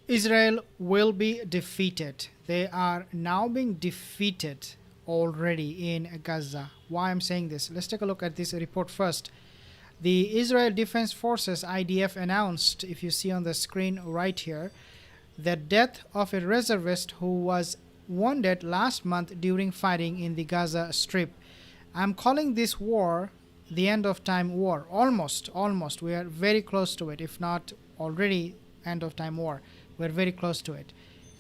Israel will be defeated. They are now being defeated already in Gaza. Why I'm saying this? Let's take a look at this report first. The Israel Defense Forces IDF announced, if you see on the screen right here, the death of a reservist who was wounded last month during fighting in the Gaza Strip. I'm calling this war the end of time war. Almost. We are very close to it, if not already end of time war. We're very close to it.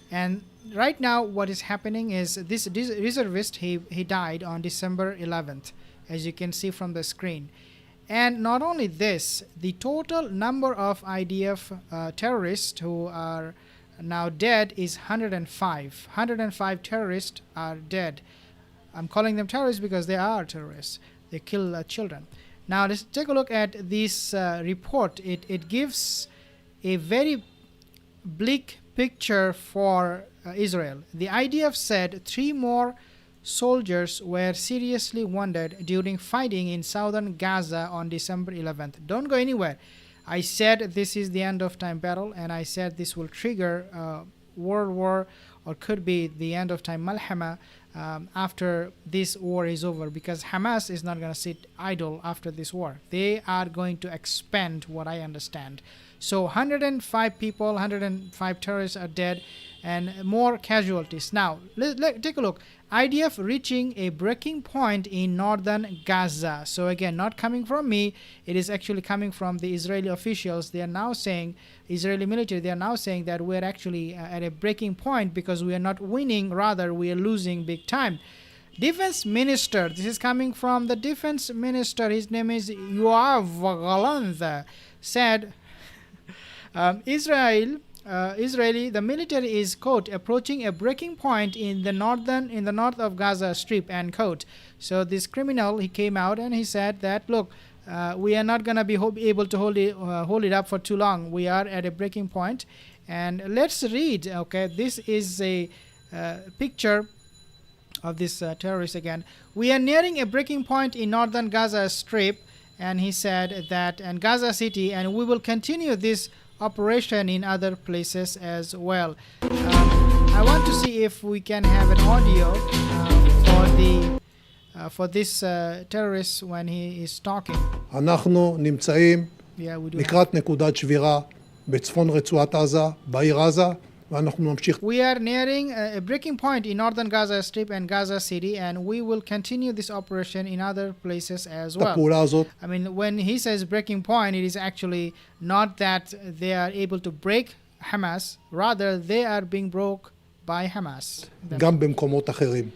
And right now what is happening is this reservist, he died on December 11th, as you can see from the screen. And not only this, the total number of IDF terrorists who are now dead is 105. 105 terrorists are dead. I'm calling them terrorists because they are terrorists. They kill children. Now let's take a look at this report. It gives a very bleak picture for Israel. The IDF said 3 more soldiers were seriously wounded during fighting in southern Gaza on December 11th. Don't go anywhere. I said this is the end of time battle, and I said this will trigger world war, or could be the end of time malhama after this war is over, because Hamas is not going to sit idle after this war. They are going to expand, what I understand. So 105 people, 105 terrorists are dead, and more casualties. Now let's take a look. IDF reaching a breaking point in northern Gaza. So again, not coming from me, it is actually coming from the Israeli officials. They are now saying, Israeli military, they are now saying that we're actually at a breaking point because we are not winning, rather we are losing big time. Defense minister, this is coming from the defense minister, his name is Yoav Gallant, said Israeli, the military is, quote, approaching a breaking point in the north of Gaza Strip, end quote. So this criminal, he came out and he said that, look, we are not going to be able to hold it up for too long. We are at a breaking point. And let's read, okay, this is a picture of this terrorist again. We are nearing a breaking point in northern Gaza Strip, and he said that, and Gaza City, and we will continue this operation in other places as well. I want to see if we can have an audio for this terrorist when he is talking. אנחנו נמצאים לקראת נקודת שבירה בצפון רצועת עזה, בעיר עזה, ואנחנו נמשיך. We are nearing a breaking point in northern Gaza Strip and Gaza City, and we will continue this operation in other places as well. I mean, when he says breaking point, it is actually not that they are able to break Hamas, rather they are being broke by Hamas. גם במקומות אחרים.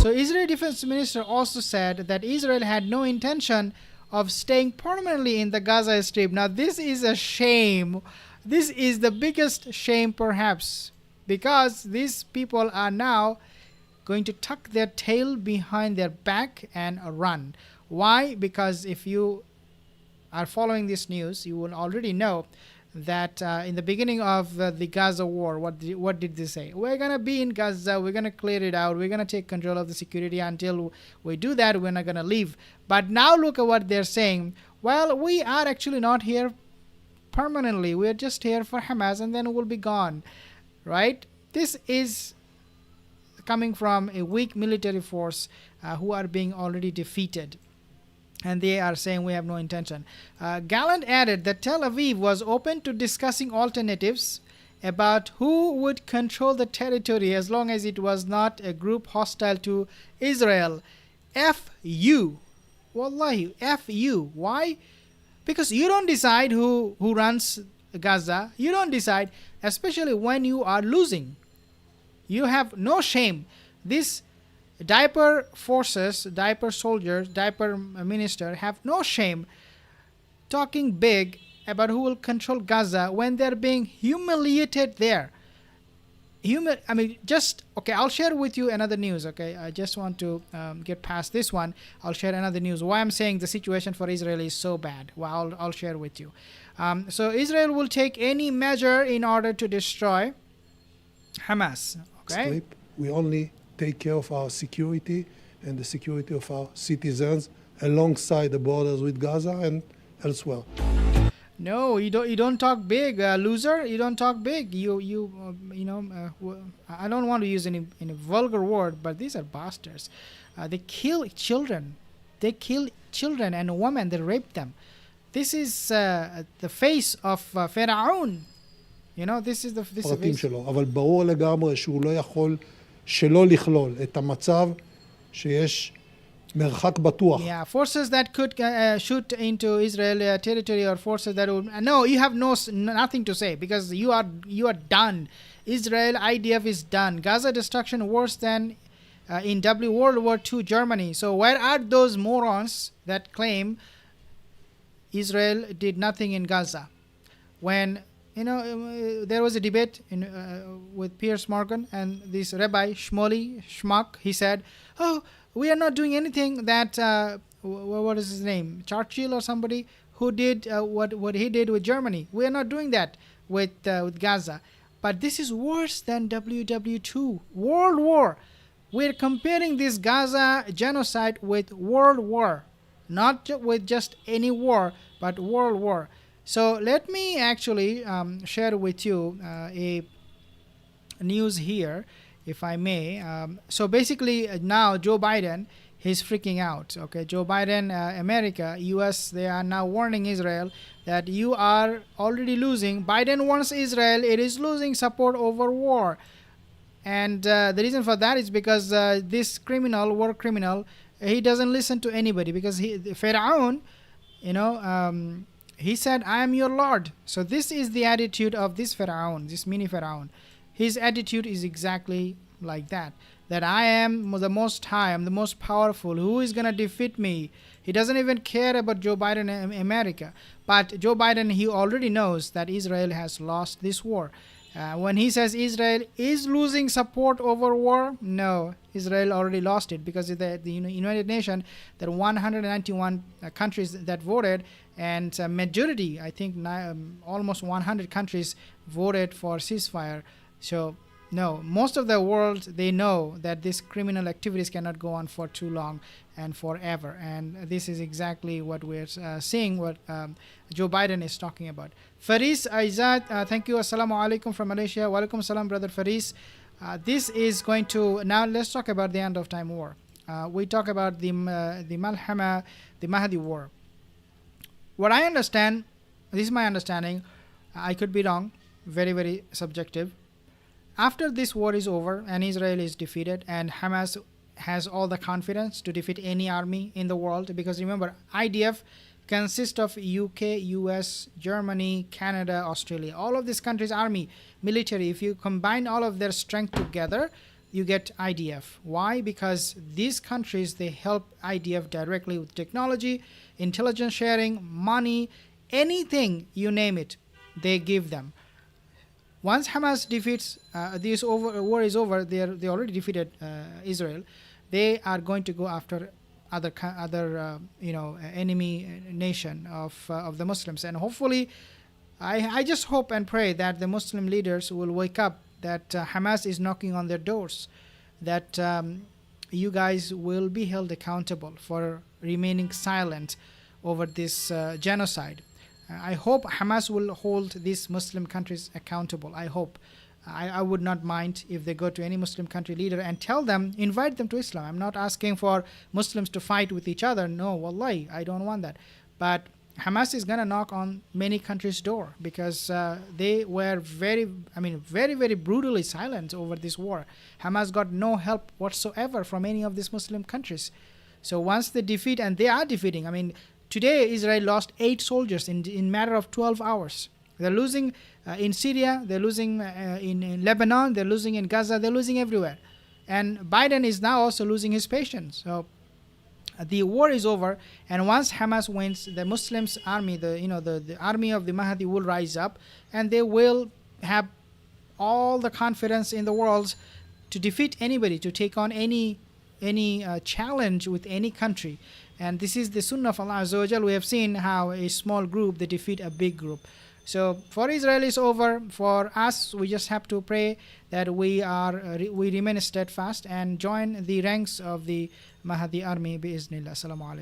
So Israeli Defense Minister also said that Israel had no intention of staying permanently in the Gaza Strip. Now this is a shame. This is the biggest shame perhaps, because these people are now going to tuck their tail behind their back and run. Why? Because if you are following this news, you will already know that in the beginning of the Gaza war, what did they say? We're going to be in Gaza, we're going to clear it out, we're going to take control of the security. Until we do that, we're not going to leave. But now look at what they're saying. Well, we are actually not here permanently. We're just here for Hamas, and then we'll be gone, right? This is coming from a weak military force who are being already defeated, and they are saying we have no intention. Gallant added that Tel Aviv was open to discussing alternatives about who would control the territory as long as it was not a group hostile to Israel. F-U. Wallahi, F-U. Why? Because you don't decide who runs Gaza. You don't decide, especially when you are losing. You have no shame. This diaper forces, diaper soldiers, diaper minister have no shame talking big about who will control Gaza when they're being humiliated there. I mean, just, okay, I'll share with you another news, okay? I just want to get past this one. I'll share another news. Why I'm saying the situation for Israel is so bad. Well, I'll share with you. So Israel will take any measure in order to destroy Hamas, okay? We only take care of our security and the security of our citizens alongside the borders with Gaza and elsewhere. No, you don't talk big, loser. You don't talk big. I don't want to use any vulgar word, but these are bastards. They kill children. They kill children and women. They rape them. This is the face of Pharaoh. This is the פרטים face. שלו, אבל ברור לגמרי שהוא לא יכול שלא לכלול את המצב שיש מרחק בטוח. Yeah, forces that could shoot into Israel territory, or forces that would no, you have nothing to say, because you are done. Israel IDF is done. Gaza destruction worse than in World War II Germany. So where are those morons that claim Israel did nothing in Gaza? When there was a debate with Piers Morgan and this Rabbi Schmuck. He said, "Oh, we are not doing anything that what is his name, Churchill or somebody who did what he did with Germany. We are not doing that with Gaza. But this is worse than WW2 World War. We're comparing this Gaza genocide with World War, not with just any war, but World War." So let me actually share with you a news here, if I may. So basically now Joe Biden, he's freaking out. Okay, Joe Biden, America, US, they are now warning Israel that you are already losing. Biden wants Israel. It is losing support over war. And the reason for that is because this war criminal, he doesn't listen to anybody, because Pharaoh, he said, "I am your Lord." So this is the attitude of this Pharaoh, this mini Pharaoh. His attitude is exactly like that. That I am the most high, I'm the most powerful. Who is going to defeat me? He doesn't even care about Joe Biden and America. But Joe Biden, he already knows that Israel has lost this war. When he says Israel is losing support over war, no, Israel already lost it, because the United Nations, there are 191 countries that voted, and majority, I think almost 100 countries voted for ceasefire. So no, most of the world, they know that these criminal activities cannot go on for too long and forever. And this is exactly what we're seeing, what Joe Biden is talking about. Faris Aizad, thank you. Assalamu alaikum from Malaysia. Wa alaikum salam, brother Faris. This is going to, now let's talk about the end of time war. We talk about the Malhama, the Mahdi war. What I understand, this is my understanding, I could be wrong, very, very subjective. After this war is over and Israel is defeated and Hamas has all the confidence to defeat any army in the world, because remember, IDF consists of UK, US, Germany, Canada, Australia. All of these countries' army, military, if you combine all of their strength together, you get IDF. Why? Because these countries, they help IDF directly with technology, intelligence sharing, money, anything, you name it, they give them. Once Hamas defeats, this war is over, they already defeated Israel, they are going to go after other enemy nation of the Muslims. And hopefully, I just hope and pray that the Muslim leaders will wake up, that Hamas is knocking on their doors, that you guys will be held accountable for remaining silent over this genocide. I hope Hamas will hold these Muslim countries accountable. I hope. I would not mind if they go to any Muslim country leader and tell them, invite them to Islam. I'm not asking for Muslims to fight with each other. No, wallahi, I don't want that. But Hamas is going to knock on many countries' door, because they were very, very brutally silent over this war. Hamas got no help whatsoever from any of these Muslim countries. So once they defeat, and they are defeating, today Israel lost 8 soldiers in matter of 12 hours. They're losing in Syria, they're losing in Lebanon, they're losing in Gaza, they're losing everywhere. And Biden is now also losing his patience. So the war is over, and once Hamas wins, the Muslims army, the army of the Mahdi will rise up, and they will have all the confidence in the world to defeat anybody, to take on any challenge with any country. And this is the sunnah of Allah Azza wa Jal. We have seen how a small group, they defeat a big group. So for Israel is over. For us, we just have to pray that we remain steadfast and join the ranks of the Mahdi army bi-iznillah. Assalamu alaikum.